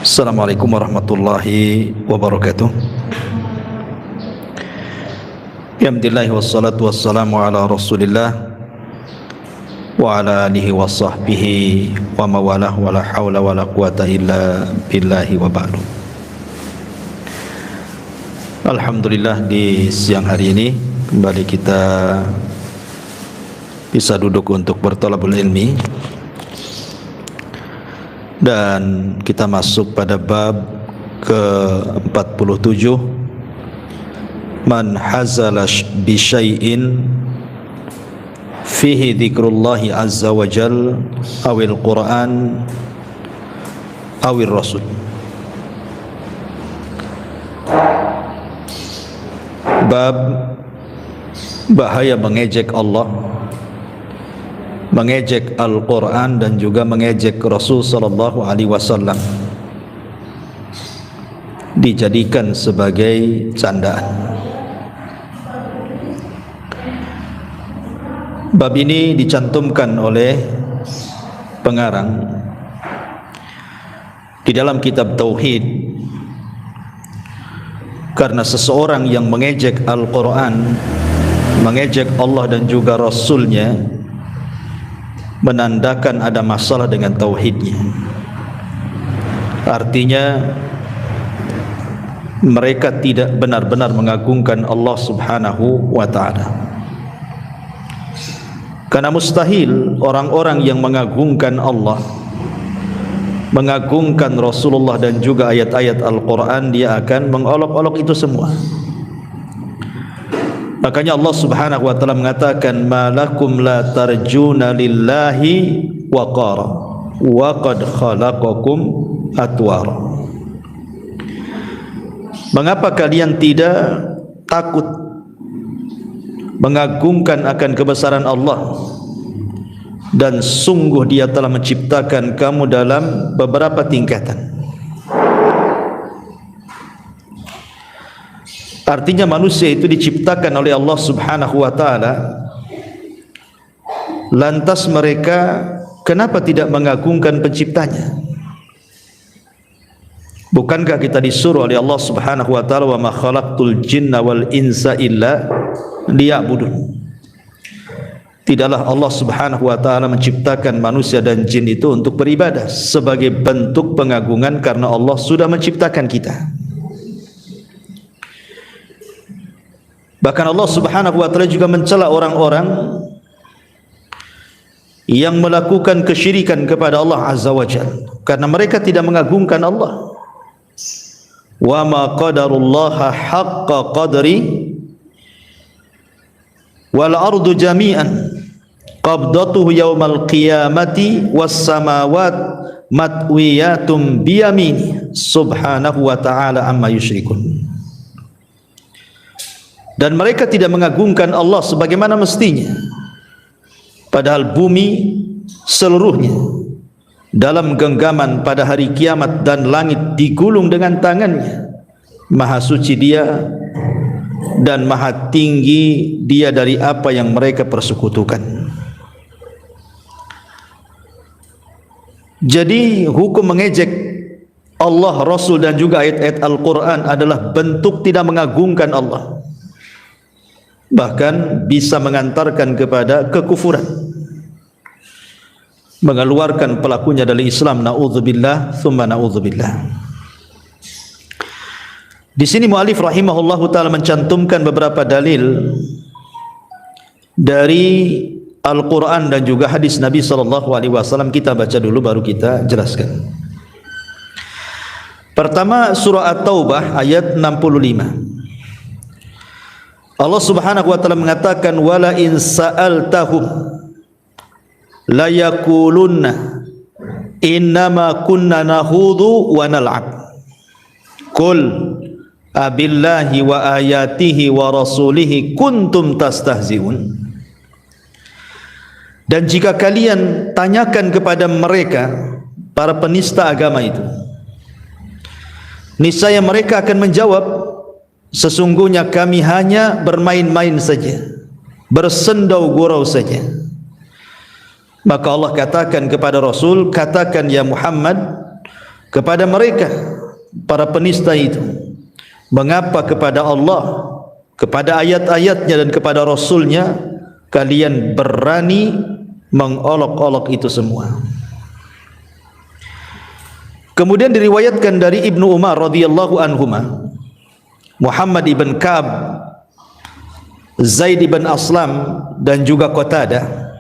Assalamualaikum warahmatullahi wabarakatuh. Alhamdulillah wassalatu wassalamu ala Rasulillah wa ala alihi wa sahbihi wa mawalah wa la hawla wa la quwata illa billahi wa ba'du. Alhamdulillah, di siang hari ini kembali kita bisa duduk untuk berthalabul ilmi, dan kita masuk pada bab ke-47, man hazala bi syai'in fihi dzikrullahi azza wa jal awil Qur'an awil Rasul. Bab bahaya mengejek Allah, mengejek Al-Quran, dan juga mengejek Rasul sallallahu alaihi wasallam, dijadikan sebagai candaan. Bab ini dicantumkan oleh pengarang di dalam kitab Tauhid, karena seseorang yang mengejek Al-Quran, mengejek Allah dan juga Rasulnya, menandakan ada masalah dengan tauhidnya. Artinya mereka tidak benar-benar mengagungkan Allah subhanahu wa ta'ala. Karena mustahil orang-orang yang mengagungkan Allah, mengagungkan Rasulullah dan juga ayat-ayat Al-Quran, dia akan mengolok-olok itu semua. Makanya Allah subhanahu wa ta'ala mengatakan, ma lakum la tarjuna lillahi waqara wa qad khalaqakum atwara. Mengapa kalian tidak takut mengagungkan akan kebesaran Allah, dan sungguh Dia telah menciptakan kamu dalam beberapa tingkatan. Artinya manusia itu diciptakan oleh Allah subhanahu wa ta'ala, lantas mereka kenapa tidak mengagungkan penciptanya? Bukankah kita disuruh oleh Allah subhanahu wa ta'ala, wa ma khalaqtul jinna wal insa illa liya'budun. Tidaklah Allah subhanahu wa ta'ala menciptakan manusia dan jin itu untuk beribadah, sebagai bentuk pengagungan, karena Allah sudah menciptakan kita. Bahkan Allah subhanahu wa ta'ala juga mencela orang-orang yang melakukan kesyirikan kepada Allah azza wa jalla, karena mereka tidak mengagungkan Allah. Wa ma qadarullaha haqqa qadri wal ardu jami'an qabdatuhu yawmal qiyamati was samawat matwiyatum biyamini subhanahu wa ta'ala amma yusyrikun. Dan mereka tidak mengagungkan Allah sebagaimana mestinya, padahal bumi seluruhnya dalam genggaman pada hari kiamat, dan langit digulung dengan tangannya. Maha suci Dia dan maha tinggi Dia dari apa yang mereka persekutukan. Jadi hukum mengejek Allah, Rasul dan juga ayat-ayat Al-Quran adalah bentuk tidak mengagungkan Allah, bahkan bisa mengantarkan kepada kekufuran, mengeluarkan pelakunya dari Islam. Na'udzubillah thumma na'udzubillah. Di sini mu'alif rahimahullahu ta'ala mencantumkan beberapa dalil dari Al-Quran dan juga hadis Nabi SAW. Kita baca dulu baru kita jelaskan. Pertama, surah At-Taubah ayat 65. Allah subhanahu wa ta'ala mengatakan, wala in sa'altahum la yakulunna innama kunna nahudu wa nal'ab qul abillahi wa ayatihi wa rasulihi kuntum tastahzi'un. Dan jika kalian tanyakan kepada mereka, para penista agama itu, niscaya mereka akan menjawab, sesungguhnya kami hanya bermain-main saja, bersendau gurau saja. Maka Allah katakan kepada Rasul, katakan ya Muhammad, kepada mereka para penista itu, mengapa kepada Allah, kepada ayat-ayatnya dan kepada Rasulnya kalian berani mengolok-olok itu semua. Kemudian diriwayatkan dari Ibnu Umar radhiyallahu anhuma, Muhammad ibn Ka'ab, Zaid ibn Aslam dan juga Qatadah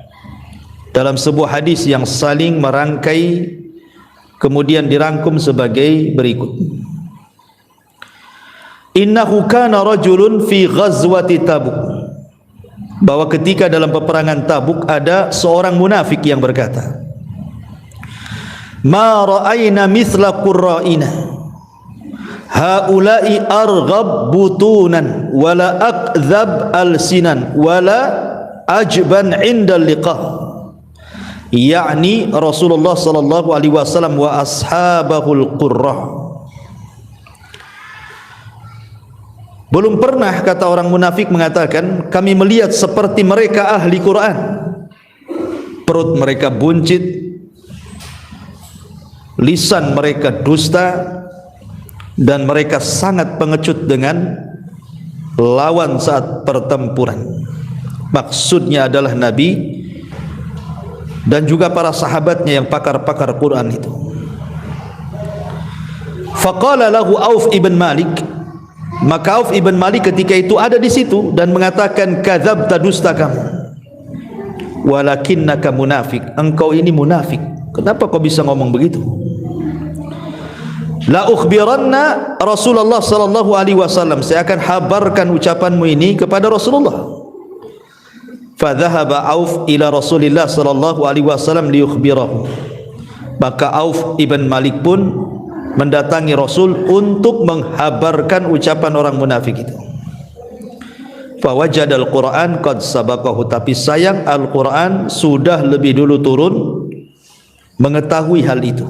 dalam sebuah hadis yang saling merangkai kemudian dirangkum sebagai berikut. Innahu kana rajulun fi ghazwati Tabuk, bahwa ketika dalam peperangan Tabuk ada seorang munafik yang berkata, ma ra'ayna mithla qurra'ina haula'i arghab butunan wala akdzab alsinan wala ajban 'inda liqa, yakni Rasulullah sallallahu alaihi wasallam wa ashabahul qurra. Belum pernah, kata orang munafik mengatakan, kami melihat seperti mereka ahli Quran. Perut mereka buncit, lisan mereka dusta, dan mereka sangat pengecut dengan lawan saat pertempuran. Maksudnya adalah Nabi dan juga para sahabatnya yang pakar-pakar Quran itu. Faqala lahu Auf ibn Malik, maka Auf ibn Malik ketika itu ada di situ dan mengatakan, kadzabta, dusta kamu, walakinnaka munafik, engkau ini munafik. Kenapa kau bisa ngomong begitu? La ukhbiranna Rasulullah sallallahu alaihi wasallam, saya akan habarkan ucapanmu ini kepada Rasulullah. Fa dhahaba Auf ila Rasulillah sallallahu alaihi wasallam liyukhbirahu, maka Auf ibn Malik pun mendatangi Rasul untuk menghabarkan ucapan orang munafik itu. Fa wajadal Quran qad sabaqahu, tapi sayang Al-Quran sudah lebih dulu turun mengetahui hal itu.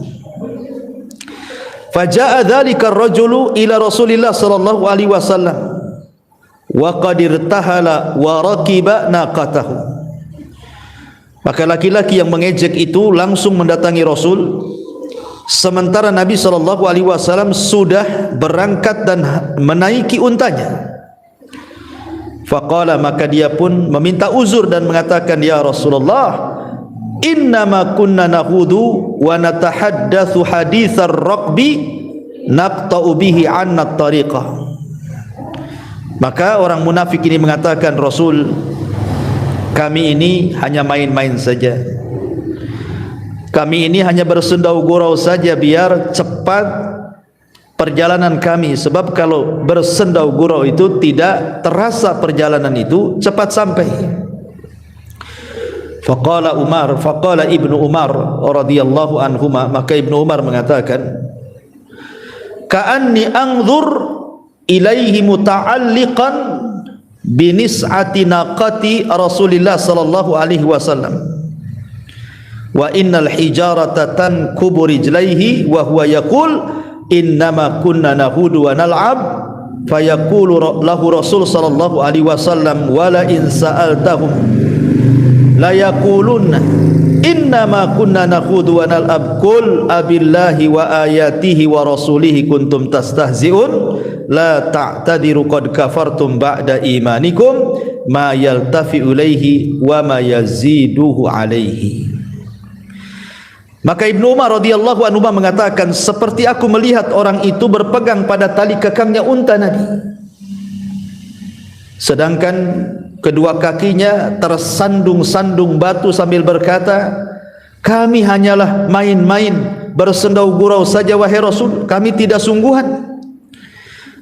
Faja'a dzalika ar-rajulu ila Rasulillah sallallahu alaihi wasallam wa qad irtahala wa raqiba naqatahu, maka laki-laki yang mengejek itu langsung mendatangi Rasul sementara Nabi sallallahu alaihi wasallam sudah berangkat dan menaiki untanya. Faqala, maka dia pun meminta uzur dan mengatakan, ya Rasulullah, innama kunna nahudu wa natahaddatsu haditsar raqbi naqta'u bihi 'anna tariqah. Maka orang munafik ini mengatakan, Rasul, kami ini hanya main-main saja, kami ini hanya bersendau gurau saja biar cepat perjalanan kami, sebab kalau bersendau gurau itu tidak terasa perjalanan itu cepat sampai. Faqala Ibnu Umar radhiyallahu anhuma, maka Ibnu Umar mengatakan, ka'anni anzur ilaihi muta'alliqan binis'ati naqati Rasulillah sallallahu alaihi wasallam wa innal hijarata tankubu rijlaihi wa huwa yaqul innama kunna nahudu wa nal'ab, fayaqulu lahu Rasul sallallahu alaihi wasallam wala in sa'altahum la yaqulunna innama kunna nakhudu wa nal'ab qul abillahi wa ayatihi wa rasulihi kuntum tastahzi'un la ta'tadiru qad kafartum ba'da imanikum ma yaltafi'u ilaihi wa ma yaziduhu alaihi. Maka Ibnu Umar radhiyallahu anhu mengatakan, seperti aku melihat orang itu berpegang pada tali kekangnya unta Nabi, sedangkan kedua kakinya tersandung-sandung batu sambil berkata, kami hanyalah main-main bersendau gurau saja wahai Rasul, kami tidak sungguhan.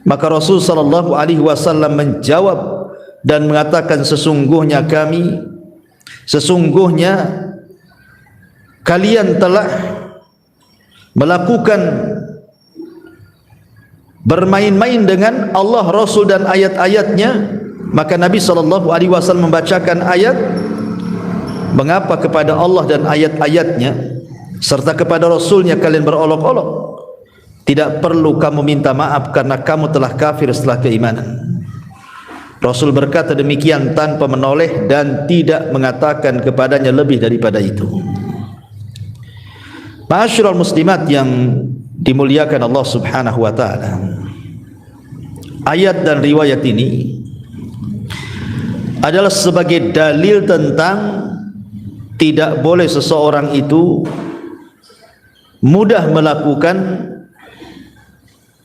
Maka Rasul sallallahu alaihi wasallam menjawab dan mengatakan, sesungguhnya kalian telah melakukan bermain-main dengan Allah, Rasul dan ayat-ayatnya. Maka Nabi sallallahu alaihi wasallam membacakan ayat, mengapa kepada Allah dan ayat-ayatnya serta kepada Rasulnya kalian berolok-olok? Tidak perlu kamu minta maaf karena kamu telah kafir setelah keimanan. Rasul berkata demikian tanpa menoleh dan tidak mengatakan kepadanya lebih daripada itu. Ma'asyiral muslimat yang dimuliakan Allah Subhanahu wa taala, ayat dan riwayat ini adalah sebagai dalil tentang tidak boleh seseorang itu mudah melakukan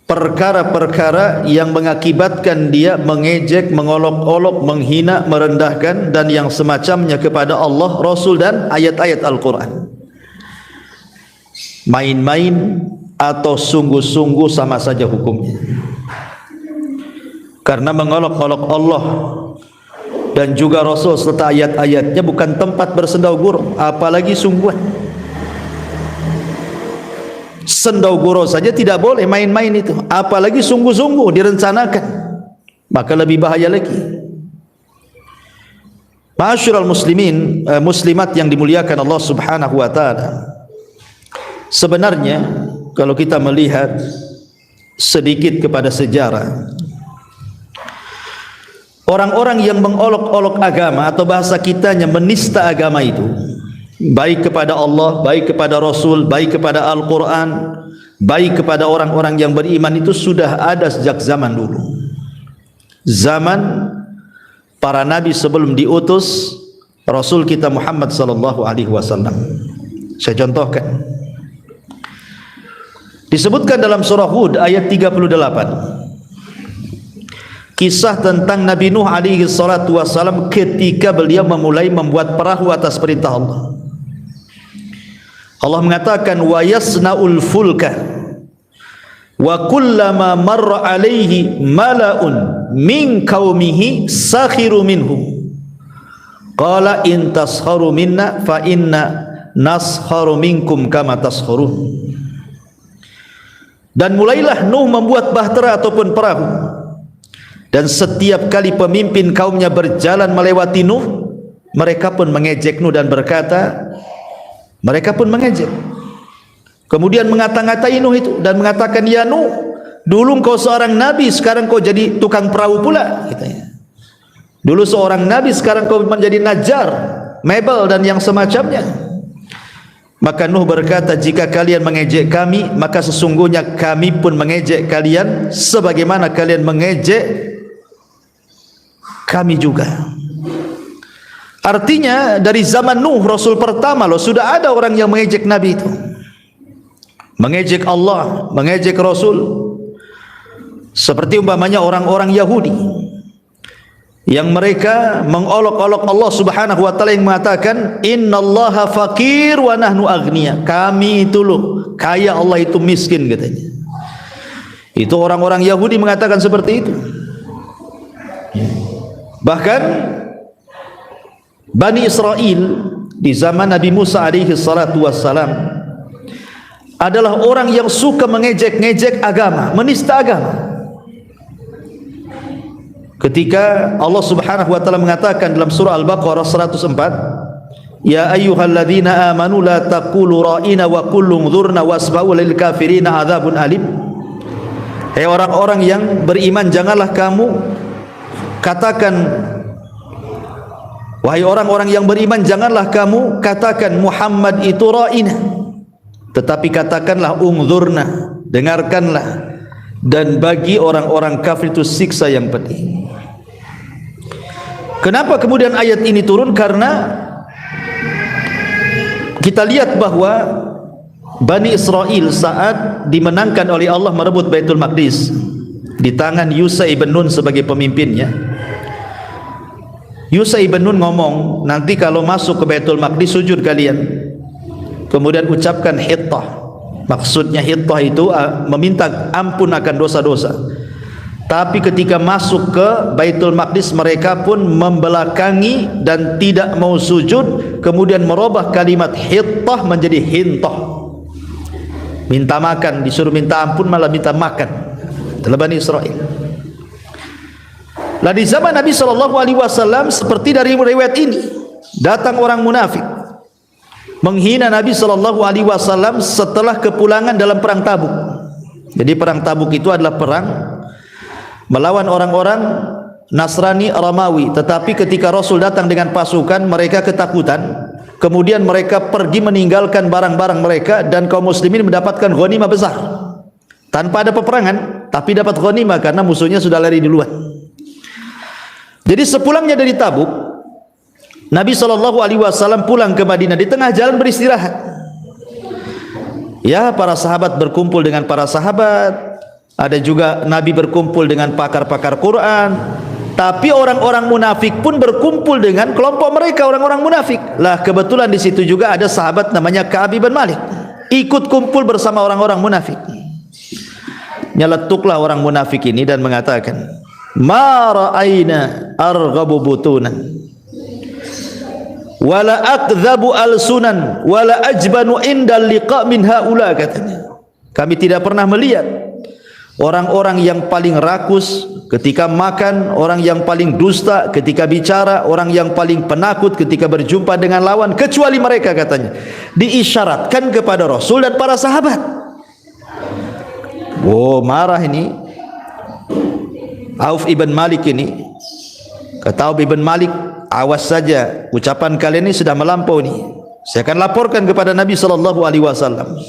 perkara-perkara yang mengakibatkan dia mengejek, mengolok-olok, menghina, merendahkan dan yang semacamnya kepada Allah, Rasul dan ayat-ayat Al-Quran. Main-main atau sungguh-sungguh sama saja hukumnya. Karena mengolok-olok Allah dan juga Rasul serta ayat-ayatnya bukan tempat bersendau gurau, apalagi sungguhan. Sendau gurau saja tidak boleh, main-main itu, apalagi sungguh-sungguh direncanakan, maka lebih bahaya lagi. Ma'asyiral muslimin, muslimat yang dimuliakan Allah Subhanahu wa taala, sebenarnya kalau kita melihat sedikit kepada sejarah, orang-orang yang mengolok-olok agama atau bahasa kitanya menista agama itu, baik kepada Allah, baik kepada Rasul, baik kepada Al-Quran, baik kepada orang-orang yang beriman, itu sudah ada sejak zaman dulu, zaman para nabi sebelum diutus Rasul kita Muhammad sallallahu alaihi wasallam. Saya contohkan, disebutkan dalam surah Hud ayat 38, kisah tentang Nabi Nuh alaihi salatu wasallam ketika beliau memulai membuat perahu atas perintah Allah. Allah mengatakan, wa yasna'ul fulka wa kullama marra alaihi mala'un min qaumihi sakhiru minhu qala in taskharu minna fa inna naskharu minkum kama taskharun. Dan mulailah Nuh membuat bahtera ataupun perahu, dan setiap kali pemimpin kaumnya berjalan melewati Nuh, mereka pun mengejek Nuh dan berkata, mereka pun mengejek, kemudian mengata-ngatai Nuh itu dan mengatakan, ya Nuh, dulu kau seorang nabi, sekarang kau jadi tukang perahu pula, katanya. Dulu seorang nabi, sekarang kau menjadi najjar, mebel dan yang semacamnya. Maka Nuh berkata, jika kalian mengejek kami, maka sesungguhnya kami pun mengejek kalian sebagaimana kalian mengejek kami juga. Artinya dari zaman Nuh, Rasul pertama loh, sudah ada orang yang mengejek Nabi itu, mengejek Allah, mengejek Rasul. Seperti umpamanya orang-orang Yahudi yang mereka mengolok-olok Allah Subhanahu wa taala yang mengatakan, innallaha faqir wa nahnu aghnia, kami itu loh kaya, Allah itu miskin, katanya. Itu orang-orang Yahudi mengatakan seperti itu. Bahkan Bani Israel di zaman Nabi Musa alaihi salatu wassalam adalah orang yang suka mengejek-ngejek agama, menista agama. Ketika Allah Subhanahu wa taala mengatakan dalam surah Al-Baqarah 104, ya ayyuhalladzina amanu la taqulu ra'ina wa qulu unzurna wasma'u lil kafirina adzabun alim. Hai orang-orang yang beriman, janganlah kamu katakan, wahai orang-orang yang beriman, janganlah kamu katakan Muhammad itu ra'ina, tetapi katakanlah unzurna, dengarkanlah, dan bagi orang-orang kafir itu siksa yang pedih. Kenapa kemudian ayat ini turun? Karena kita lihat bahwa Bani Israel saat dimenangkan oleh Allah merebut Baitul Maqdis di tangan Yusha ibn Nun sebagai pemimpinnya, Yusha ibn Nun ngomong, nanti kalau masuk ke Baitul Maqdis sujud kalian, kemudian ucapkan hittah. Maksudnya hittah itu meminta ampun akan dosa-dosa. Tapi ketika masuk ke Baitul Maqdis, mereka pun membelakangi dan tidak mau sujud, kemudian merubah kalimat hittah menjadi hintah. Minta makan, disuruh minta ampun malah minta makan. Itulah Bani Israel. Lah di zaman Nabi SAW, seperti dari riwayat ini, datang orang munafik menghina Nabi SAW setelah kepulangan dalam perang Tabuk. Jadi perang Tabuk itu adalah perang melawan orang-orang Nasrani Romawi, tetapi ketika Rasul datang dengan pasukan, mereka ketakutan, kemudian mereka pergi meninggalkan barang-barang mereka, dan kaum muslimin mendapatkan ghanimah besar. tanpa ada peperangan, tapi dapat ghanimah karena musuhnya sudah lari duluan. Jadi sepulangnya dari Tabuk, Nabi SAW pulang ke Madinah, di tengah jalan beristirahat. Ya, para sahabat berkumpul dengan para sahabat, ada juga Nabi berkumpul dengan pakar-pakar Quran. Tapi orang-orang munafik pun berkumpul dengan kelompok mereka, orang-orang munafik. Lah kebetulan di situ juga ada sahabat namanya Ka'ab bin Malik, ikut kumpul bersama orang-orang munafik. Nyeletuklah orang munafik ini dan mengatakan, "Ma ra'aina arghabu butunan wala akdzabu alsunan wala ajbanu indal liqa min haula," katanya. Kami tidak pernah melihat orang-orang yang paling rakus ketika makan, orang yang paling dusta ketika bicara, orang yang paling penakut ketika berjumpa dengan lawan, kecuali mereka, katanya. Diisyaratkan kepada Rasul dan para sahabat. Oh, marah ini Auf ibn Malik ini. Kata Auf ibn Malik, awas saja, ucapan kalian ini sudah melampau nih. Saya akan laporkan kepada Nabi SAW.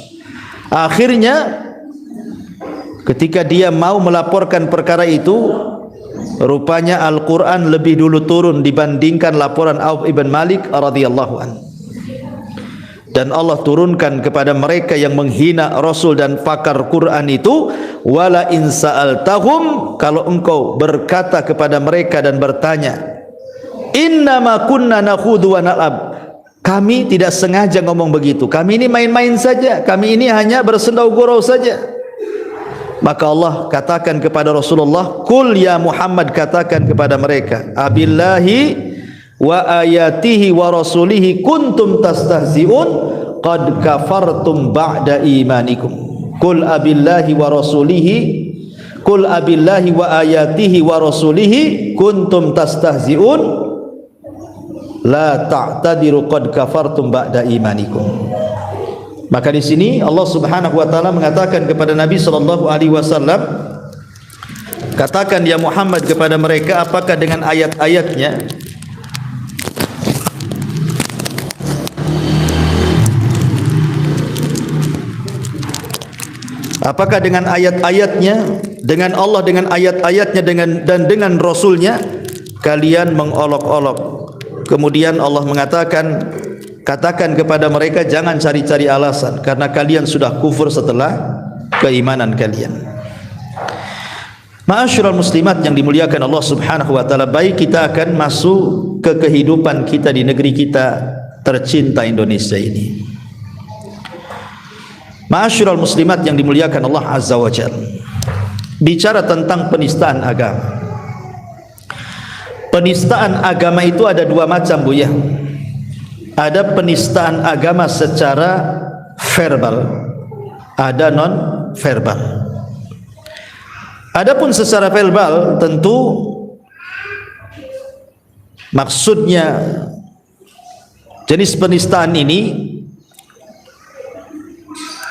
Akhirnya ketika dia mau melaporkan perkara itu, rupanya Al-Quran lebih dulu turun dibandingkan laporan Auf ibn Malik radhiyallahu anhu. Dan Allah turunkan kepada mereka yang menghina Rasul dan pakar Quran itu, wala in sa'altahum, kalau engkau berkata kepada mereka dan bertanya, innama kunna nakhudu wa nal'ab, kami tidak sengaja ngomong begitu, kami ini main-main saja, kami ini hanya bersendau gurau saja. Maka Allah katakan kepada Rasulullah, kul ya Muhammad, katakan kepada mereka, abillahi wa ayatihi wa rasulihi kuntum tastahzi'un qad kafartum ba'da imanikum. Kul abillahi wa rasulihi, kul abillahi wa ayatihi wa rasulihi kuntum tastahzi'un la ta'tadiru qad kafartum ba'da imanikum. Maka di sini Allah Subhanahu wa taala mengatakan kepada Nabi sallallahu alaihi wasallam, katakan ya Muhammad kepada mereka, apakah dengan ayat-ayatnya, apakah dengan ayat-ayatnya, dengan Allah, dengan ayat-ayatnya, dengan Rasulnya kalian mengolok-olok. Kemudian Allah mengatakan, katakan kepada mereka, jangan cari-cari alasan, karena kalian sudah kufur setelah keimanan kalian. Ma'asyiral muslimat yang dimuliakan Allah Subhanahu wa taala, baik kita akan masuk ke kehidupan kita di negeri kita tercinta Indonesia ini. Ma'asyiral muslimat yang dimuliakan Allah Azza wa Jalla, bicara tentang penistaan agama. Penistaan agama itu ada dua macam, Bu ya. Ada penistaan agama secara verbal, ada non verbal. Adapun secara verbal tentu maksudnya jenis penistaan ini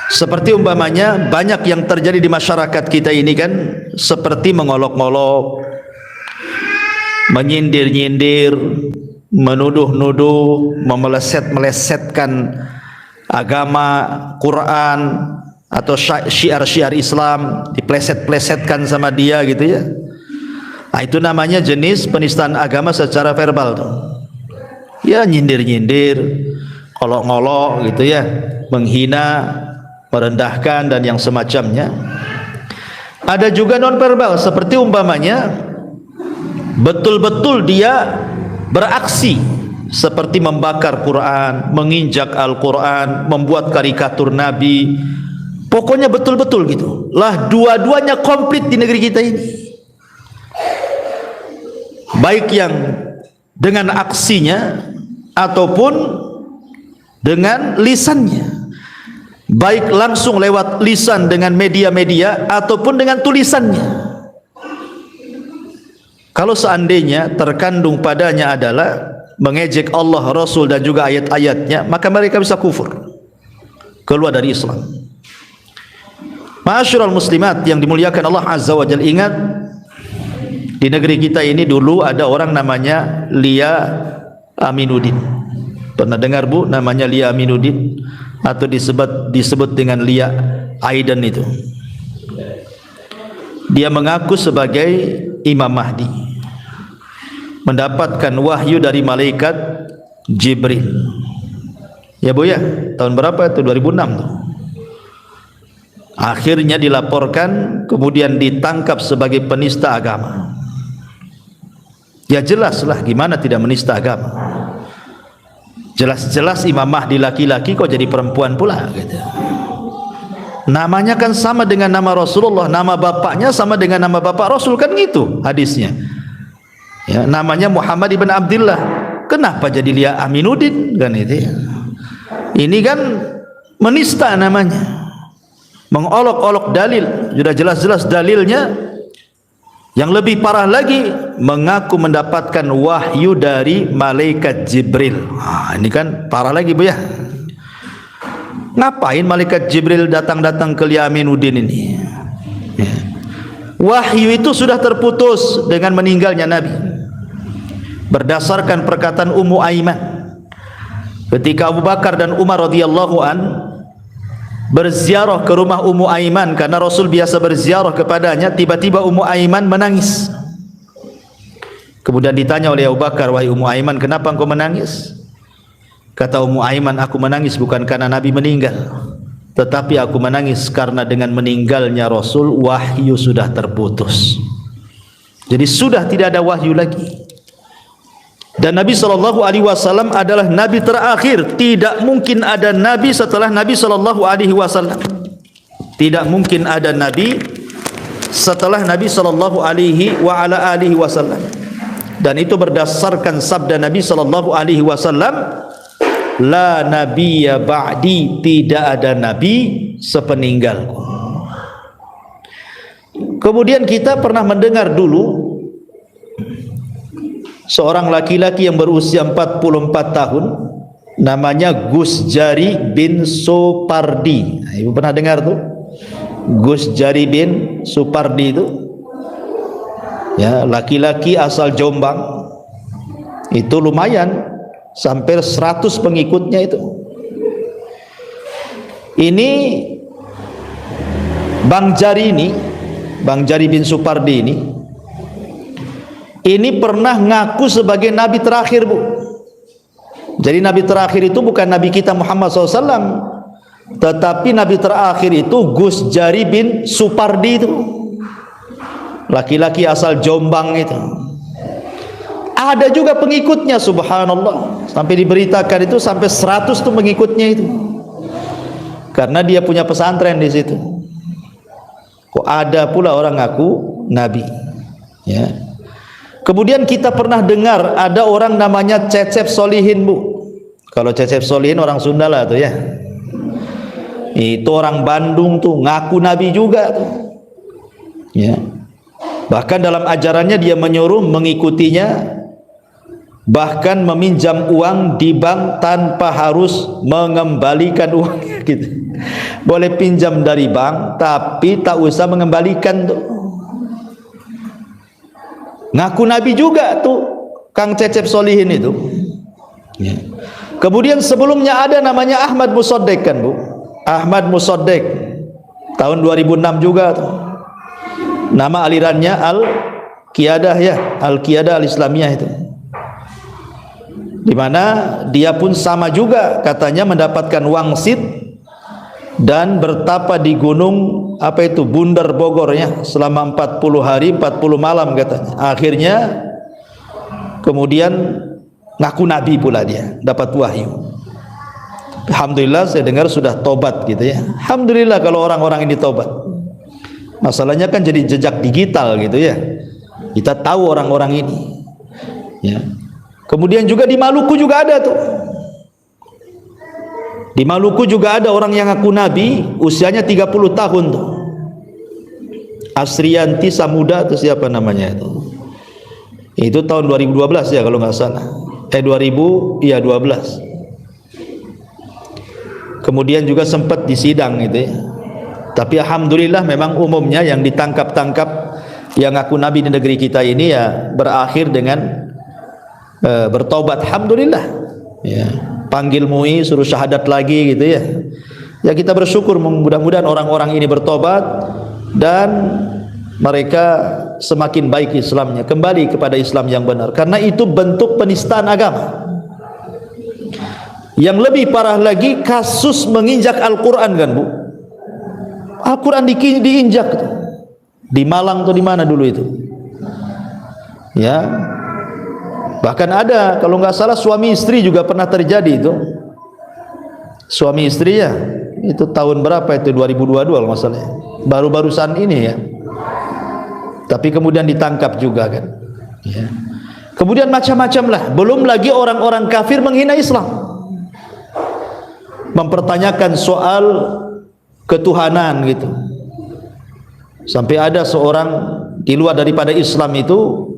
seperti umpamanya banyak yang terjadi di masyarakat kita ini kan, seperti mengolok-olok, menyindir-nyindir, menuduh-nuduh, memeleset-melesetkan agama, Quran atau syiar-syiar Islam, dipleset-plesetkan sama dia gitu ya. Nah, itu namanya jenis penistaan agama secara verbal tuh. Ya, nyindir-nyindir, ngolok-ngolok gitu ya, menghina, merendahkan dan yang semacamnya. Ada juga non verbal, seperti umpamanya betul-betul dia beraksi seperti membakar Quran, menginjak Al-Quran, membuat karikatur Nabi, pokoknya betul-betul gitu lah. Dua-duanya komplit di negeri kita ini, baik yang dengan aksinya ataupun dengan lisannya, baik langsung lewat lisan dengan media-media ataupun dengan tulisannya. Kalau seandainya terkandung padanya adalah mengejek Allah, Rasul dan juga ayat-ayatnya, maka mereka bisa kufur, keluar dari Islam. Ma'asyiral muslimat yang dimuliakan Allah Azza wa Jalla, ingat di negeri kita ini dulu ada orang namanya Lia Aminuddin. Pernah dengar Bu namanya Lia Aminuddin, atau disebut dengan Lia Aiden itu. dia mengaku sebagai Imam Mahdi, mendapatkan wahyu dari malaikat Jibril. Ya Bu ya, tahun berapa itu? 2006 tuh. Akhirnya dilaporkan, kemudian ditangkap sebagai penista agama. Ya jelaslah, gimana tidak menista agama? Jelas-jelas Imam Mahdi laki-laki kok jadi perempuan pula gitu. Namanya kan sama dengan nama Rasulullah, nama bapaknya sama dengan nama bapak Rasul, kan gitu hadisnya. Ya, namanya Muhammad ibn Abdullah, kenapa jadi Lia Aminuddin kan itu ya. Ini kan menista namanya, mengolok-olok dalil, sudah jelas-jelas dalilnya. Yang lebih parah lagi, mengaku mendapatkan wahyu dari malaikat Jibril. Ini kan parah lagi Bu ya. Ngapain malaikat Jibril datang-datang ke Lia Aminuddin ini? Ya. Wahyu itu sudah terputus dengan meninggalnya Nabi. Berdasarkan perkataan Ummu Aiman, ketika Abu Bakar dan Umar radhiyallahu an berziarah ke rumah Ummu Aiman, karena Rasul biasa berziarah kepadanya, tiba-tiba Ummu Aiman menangis. Kemudian ditanya oleh Abu Bakar, "Wahai Ummu Aiman, kenapa engkau menangis?" Kata Ummu Aiman, "Aku menangis bukan karena Nabi meninggal, tetapi aku menangis karena dengan meninggalnya Rasul, wahyu sudah terputus." Jadi sudah tidak ada wahyu lagi. Dan Nabi SAW adalah Nabi terakhir. Tidak mungkin ada Nabi setelah Nabi SAW. Tidak mungkin ada Nabi setelah Nabi SAW. Dan itu berdasarkan sabda Nabi SAW, "La nabiyya ba'di," tidak ada Nabi sepeninggalku. Kemudian kita pernah mendengar dulu seorang laki-laki yang berusia 44 tahun, namanya Gus Jari bin Supardi. Ibu pernah dengar tuh? Gus Jari bin Supardi itu, ya, laki-laki asal Jombang. Itu lumayan, sampai 100 pengikutnya itu. Ini Bang Jari ini, Bang Jari bin Supardi ini pernah ngaku sebagai Nabi terakhir Bu. Jadi Nabi terakhir itu bukan Nabi kita Muhammad SAW, tetapi Nabi terakhir itu Gus Jari bin Supardi itu, laki-laki asal Jombang itu. Ada juga pengikutnya, subhanallah, sampai diberitakan itu sampai 100 tuh pengikutnya itu, karena dia punya pesantren di situ. Kok ada pula orang ngaku Nabi, ya. Kemudian kita pernah dengar ada orang namanya Cecep Solihin Bu. Kalau Cecep Solihin orang Sunda lah tuh ya. Itu orang Bandung tuh, ngaku Nabi juga tuh, ya. Bahkan dalam ajarannya dia menyuruh mengikutinya, bahkan meminjam uang di bank tanpa harus mengembalikan uangnya gitu. Boleh pinjam dari bank tapi tak usah mengembalikan tuh. Ngaku Nabi juga tuh Kang Cecep Solihin itu, ya. Kemudian sebelumnya ada namanya Ahmad Musoddek kan Bu. Ahmad Musoddek tahun 2006 juga tuh. Nama alirannya Al-Qiyadah ya, Al-Qiyadah Al-Islamiyah itu, dimana dia pun sama juga katanya mendapatkan wangsit dan bertapa di gunung apa itu Bundar Bogor ya selama 40 hari 40 malam katanya. Akhirnya kemudian ngaku Nabi pula, dia dapat wahyu. Alhamdulillah saya dengar sudah tobat gitu ya. Alhamdulillah kalau orang-orang ini tobat. Masalahnya kan jadi jejak digital gitu ya, kita tahu orang-orang ini, ya. Kemudian juga di Maluku juga ada tuh. Di Maluku juga ada orang yang ngaku Nabi, usianya 30 tahun tuh. Asrianti Samuda atau siapa namanya itu. Itu tahun 2012 ya kalau nggak salah. 2012. Kemudian juga sempat disidang gitu ya. Tapi alhamdulillah memang umumnya yang ditangkap-tangkap yang ngaku Nabi di negeri kita ini ya berakhir dengan bertobat, alhamdulillah ya. Panggil MUI suruh syahadat lagi gitu ya. Ya kita bersyukur, mudah-mudahan orang-orang ini bertobat dan mereka semakin baik Islamnya, kembali kepada Islam yang benar. Karena itu bentuk penistaan agama. Yang lebih parah lagi, kasus menginjak Al-Quran kan Bu. Al-Quran diinjak di Malang atau di mana dulu itu, ya. Bahkan ada, kalau nggak salah suami istri juga pernah terjadi itu. Suami istri ya, itu tahun berapa itu, 2022 kalau masalahnya, baru-barusan ini ya. Tapi kemudian ditangkap juga kan, ya. Kemudian macam-macam lah. Belum lagi orang-orang kafir menghina Islam, mempertanyakan soal ketuhanan gitu. Sampai ada seorang di luar daripada Islam itu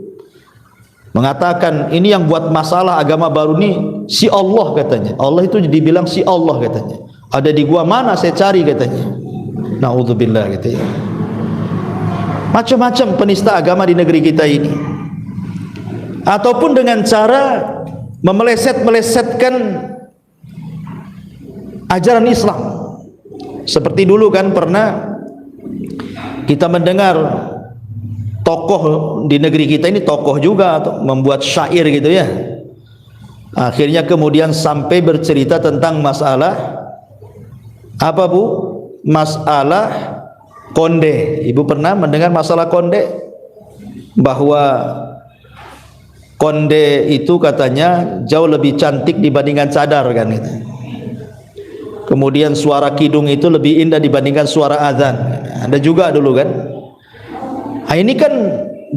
mengatakan, ini yang buat masalah agama baru ini si Allah katanya. Allah itu dibilang si Allah katanya. Ada di gua mana saya cari katanya. Naudzubillah gitu ya. Macam-macam penista agama di negeri kita ini. Ataupun dengan cara memeleset-melesetkan ajaran Islam. Seperti dulu kan pernah kita mendengar tokoh di negeri kita ini, tokoh juga membuat syair gitu ya. Akhirnya kemudian sampai bercerita tentang masalah apa Bu? Masalah konde. Ibu pernah mendengar masalah konde? Bahwa konde itu katanya jauh lebih cantik dibandingkan cadar kan gitu. Kemudian suara kidung itu lebih indah dibandingkan suara azan. Ada juga dulu kan. Nah, ini kan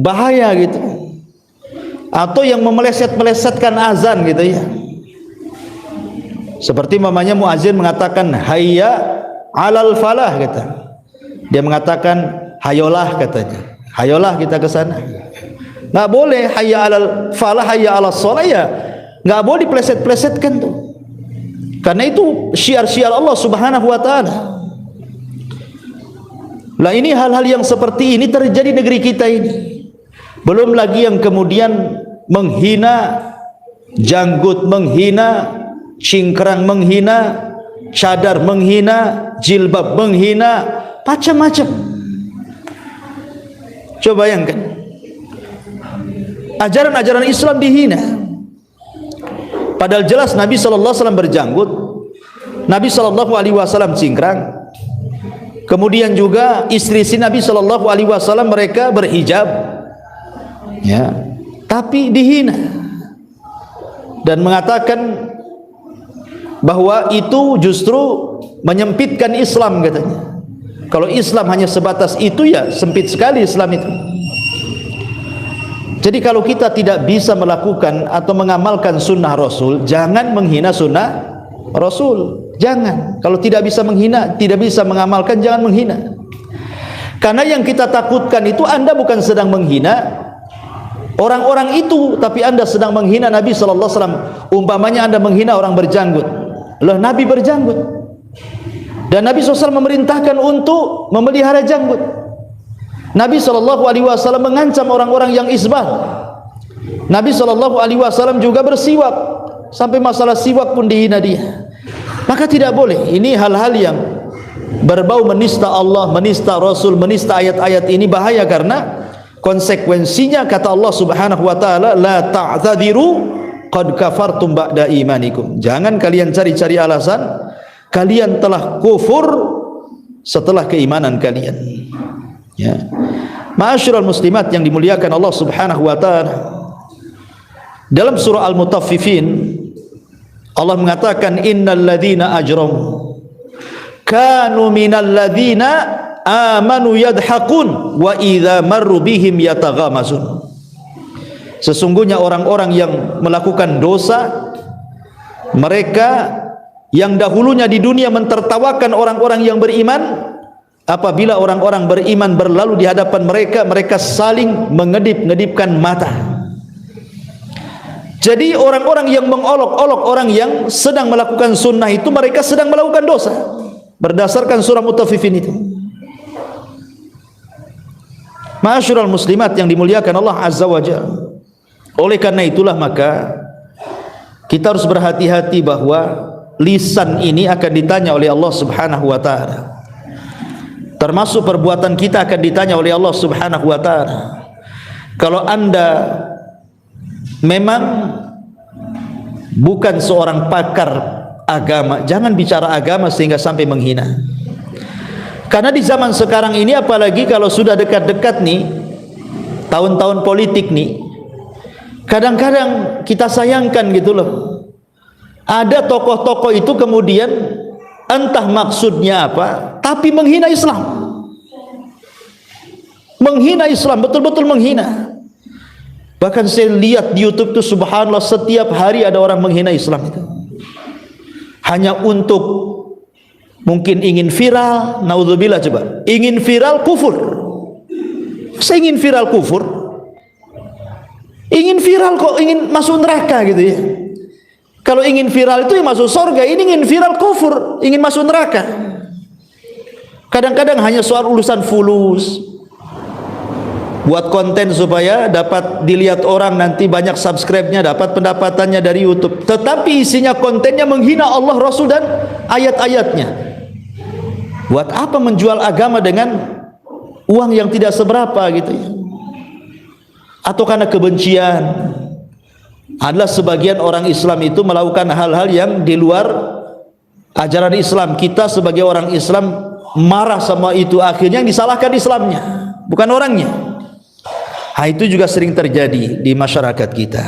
bahaya gitu. Atau yang memeleset-melesetkan azan gitu ya. Seperti mamanya muazin mengatakan hayya alal falah kata. Dia mengatakan hayolah katanya. Hayolah kita ke sana. Enggak boleh hayya alal falah, hayya alas shalah ya. Enggak boleh dipleset-plesetkan tuh. Karena itu syiar-syiar Allah Subhanahu wa taala. Lah ini hal-hal yang seperti ini terjadi di negeri kita ini. Belum lagi yang kemudian menghina janggut, menghina cingkrang, menghina cadar, menghina jilbab, menghina macam-macam. Coba bayangkan, ajaran-ajaran Islam dihina. Padahal jelas Nabi SAW berjanggut, Nabi SAW cingkrang. Kemudian juga istri-istri Nabi SAW mereka berhijab, ya. Tapi dihina dan mengatakan bahwa itu justru menyempitkan Islam katanya. Kalau Islam hanya sebatas itu ya sempit sekali Islam itu. Jadi kalau kita tidak bisa melakukan atau mengamalkan sunnah Rasul, jangan menghina sunnah Rasul. Jangan. Kalau tidak bisa menghina, tidak bisa mengamalkan, jangan menghina. Karena yang kita takutkan itu Anda bukan sedang menghina orang-orang itu, tapi Anda sedang menghina Nabi sallallahu alaihi wasallam. Umpamanya Anda menghina orang berjanggut. Loh, Nabi berjanggut. Dan Nabi SAW memerintahkan untuk memelihara janggut. Nabi SAW mengancam orang-orang yang isbal. Nabi SAW juga bersiwak, sampai masalah siwak pun dihina dia. Maka tidak boleh. Ini hal-hal yang berbau menista Allah, menista Rasul, menista ayat-ayat ini bahaya. Karena konsekuensinya kata Allah Subhanahu wa taala, la ta'tadiru qad kafartum ba'da imanikum. Jangan kalian cari-cari alasan, kalian telah kufur setelah keimanan kalian. Ya. Ma'asyiral muslimat yang dimuliakan Allah Subhanahu wa taala, dalam surah Al-Mutaffifin Allah mengatakan innal ladzina ajramu kanu minal ladzina amanu yadhakun wa idza marru bihim yataghamazun. Sesungguhnya orang-orang yang melakukan dosa, mereka yang dahulunya di dunia mentertawakan orang-orang yang beriman, apabila orang-orang beriman berlalu di hadapan mereka, mereka saling mengedip-ngedipkan mata. Jadi orang-orang yang mengolok-olok orang yang sedang melakukan sunnah itu, mereka sedang melakukan dosa berdasarkan surah Mutaffifin itu. Ma'asyiral muslimat yang dimuliakan Allah Azza wa Jalla. Oleh karena itulah maka kita harus berhati-hati bahwa lisan ini akan ditanya oleh Allah Subhanahu wa taala. Termasuk perbuatan kita akan ditanya oleh Allah Subhanahu wa taala. Kalau Anda memang bukan seorang pakar agama, jangan bicara agama sehingga sampai menghina. Karena di zaman sekarang ini, apalagi kalau sudah dekat-dekat nih tahun-tahun politik nih, kadang-kadang kita sayangkan gitu loh, ada tokoh-tokoh itu kemudian entah maksudnya apa, tapi menghina Islam. Menghina Islam, betul-betul menghina. Bahkan saya lihat di YouTube itu, subhanallah, setiap hari ada orang menghina Islam itu. Hanya untuk mungkin ingin viral, naudzubillah, coba. Ingin viral kufur. Saya ingin viral kufur. Ingin viral kok ingin masuk neraka gitu ya. Kalau ingin viral itu yang masuk surga, ini ingin viral kufur, ingin masuk neraka. Kadang-kadang hanya soal urusan fulus, buat konten supaya dapat dilihat orang, nanti banyak subscribe-nya, dapat pendapatannya dari YouTube. Tetapi isinya, kontennya menghina Allah, Rasul dan ayat-ayatnya. Buat apa menjual agama dengan uang yang tidak seberapa gitu ya? Atau karena kebencian. Adalah sebagian orang Islam itu melakukan hal-hal yang di luar ajaran Islam. Kita sebagai orang Islam marah sama itu, akhirnya yang disalahkan Islamnya, bukan orangnya. Nah, itu juga sering terjadi di masyarakat kita.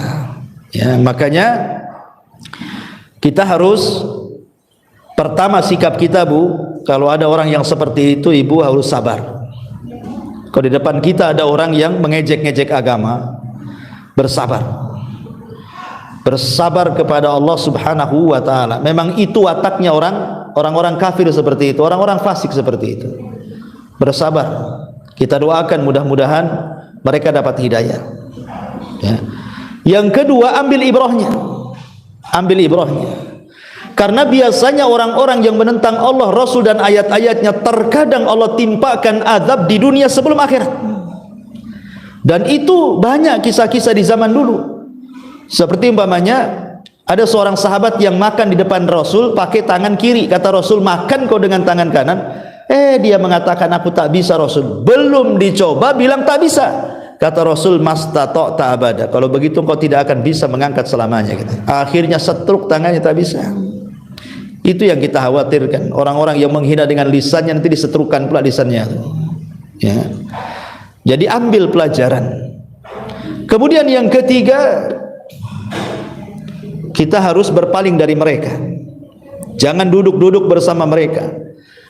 Ya, makanya kita harus, pertama sikap kita, Bu, kalau ada orang yang seperti itu, Ibu harus sabar. Kalau di depan kita ada orang yang mengejek-ngejek agama, bersabar. Bersabar kepada Allah Subhanahu wa taala. Memang itu wataknya orang-orang kafir seperti itu, orang-orang fasik seperti itu. Bersabar. Kita doakan mudah-mudahan mereka dapat hidayah. Ya. Yang kedua, ambil ibrahnya. Ambil ibrahnya. Karena biasanya orang-orang yang menentang Allah, Rasul dan ayat-ayatnya, terkadang Allah timpakan azab di dunia sebelum akhirat. Dan itu banyak kisah-kisah di zaman dulu. Seperti umpamanya ada seorang sahabat yang makan di depan Rasul pakai tangan kiri. Kata Rasul, makan kau dengan tangan kanan. Dia mengatakan, aku tak bisa Rasul. Belum dicoba bilang tak bisa. Kata Rasul, mastata'ta abada. Kalau begitu kau tidak akan bisa mengangkat selamanya. Gitu. Akhirnya setruk tangannya, tak bisa. Itu yang kita khawatirkan. Orang-orang yang menghina dengan lisannya nanti disetrukan pula lisannya. Ya. Jadi ambil pelajaran. Kemudian yang ketiga, kita harus berpaling dari mereka. Jangan duduk-duduk bersama mereka.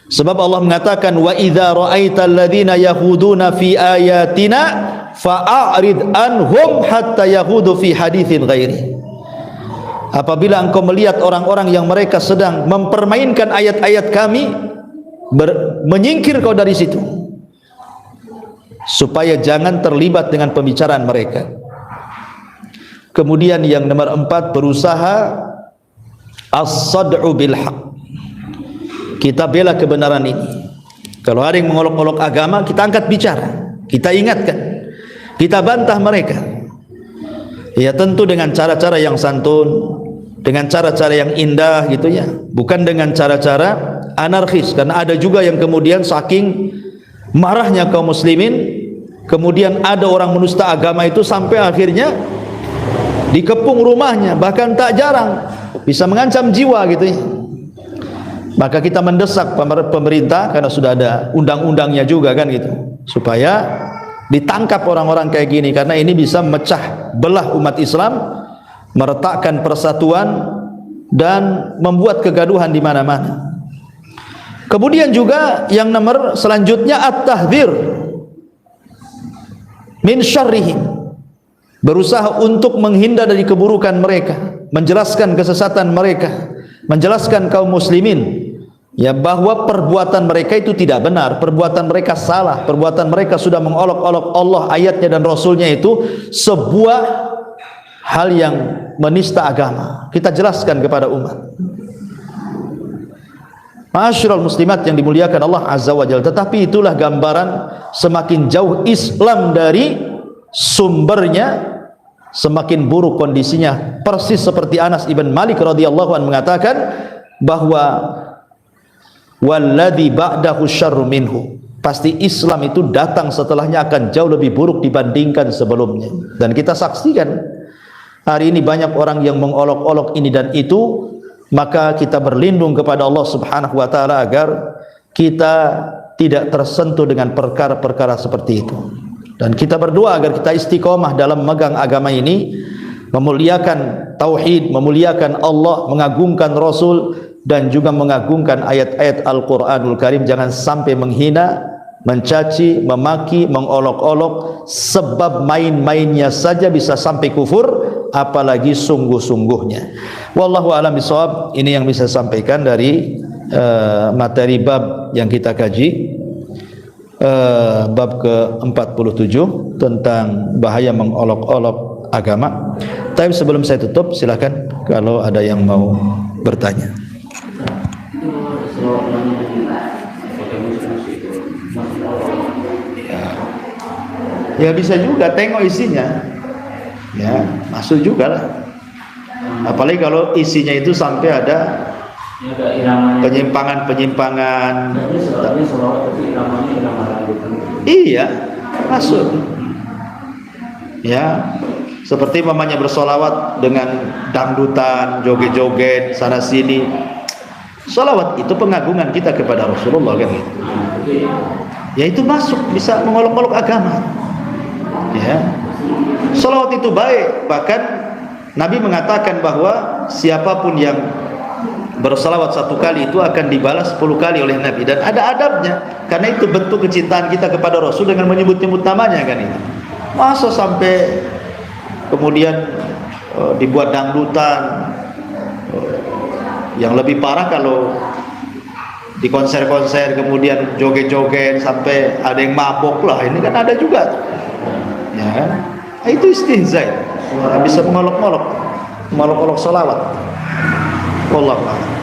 Sebab Allah mengatakan, wa idza ra'aital ladzina yakhuduna fi ayatina fa'arid anhum hatta yakhudu fi haditsin ghairi. Apabila engkau melihat orang-orang yang mereka sedang mempermainkan ayat-ayat kami, menyingkir kau dari situ, supaya jangan terlibat dengan pembicaraan mereka. Kemudian yang nomor 4, berusaha as-sad'u bil haq. Kita bela kebenaran ini. Kalau ada yang mengolok-olok agama, kita angkat bicara, kita ingatkan, kita bantah mereka. Ya tentu dengan cara-cara yang santun, dengan cara-cara yang indah gitu ya, bukan dengan cara-cara anarkis. Karena ada juga yang kemudian saking marahnya kaum muslimin, kemudian ada orang menusta agama itu sampai akhirnya dikepung rumahnya, bahkan tak jarang bisa mengancam jiwa gitu ya. Maka kita mendesak pemerintah, karena sudah ada undang-undangnya juga kan gitu, supaya ditangkap orang-orang kayak gini, karena ini bisa memecah belah umat Islam, meretakkan persatuan dan membuat kegaduhan di mana-mana. Kemudian juga yang nomor selanjutnya, at-tahdzir min syarrihim. Berusaha untuk menghindar dari keburukan mereka, menjelaskan kesesatan mereka, menjelaskan kaum muslimin ya bahwa perbuatan mereka itu tidak benar, perbuatan mereka salah, perbuatan mereka sudah mengolok-olok Allah, ayatnya dan Rasulnya, itu sebuah hal yang menista agama. Kita jelaskan kepada umat. Ma'asyiral muslimat yang dimuliakan Allah Azza wa Jalla. Tetapi itulah gambaran semakin jauh Islam dari sumbernya, semakin buruk kondisinya. Persis seperti Anas ibn Malik radhiyallahu anhu mengatakan bahwa walladzi ba'dahu syarru minhu. pasti Islam itu datang setelahnya akan jauh lebih buruk dibandingkan sebelumnya. Dan kita saksikan hari ini banyak orang yang mengolok-olok ini dan itu, maka kita berlindung kepada Allah Subhanahu wa taala agar kita tidak tersentuh dengan perkara-perkara seperti itu. Dan kita berdoa agar kita istiqomah dalam memegang agama ini, memuliakan tauhid, memuliakan Allah, mengagungkan Rasul, dan juga mengagungkan ayat-ayat Al-Quranul Karim. Jangan sampai menghina, mencaci, memaki, mengolok-olok, sebab main-mainnya saja bisa sampai kufur, apalagi sungguh-sungguhnya. Wallahu a'lam bishawab. Ini yang bisa sampaikan dari materi bab yang kita kaji, bab ke-47 tentang bahaya mengolok-olok agama. Tapi sebelum saya tutup, silakan kalau ada yang mau bertanya. Ya bisa juga, tengok isinya. Ya, masuk juga lah. Apalagi kalau isinya itu sampai ada penyimpangan-penyimpangan. Iya, masuk. Ya, seperti mamanya bersolawat dengan dangdutan, joget-joget sana sini. Solawat itu pengagungan kita kepada Rasulullah kan gitu. Ya itu masuk, bisa mengolok-olok agama. Ya, solawat itu baik. Bahkan Nabi mengatakan bahwa siapapun yang bersolawat 1 kali itu akan dibalas 10 kali oleh Nabi. Dan ada adabnya, karena itu bentuk kecintaan kita kepada Rasul dengan menyebut-nyebut namanya kan itu. Masa sampai kemudian dibuat dangdutan. Yang lebih parah kalau di konser-konser kemudian joget-joget sampai ada yang mabok lah, ini kan ada juga. Ya kan? Itu istihza. Bisa mengolok-olok salawat. Wallahu a'lam.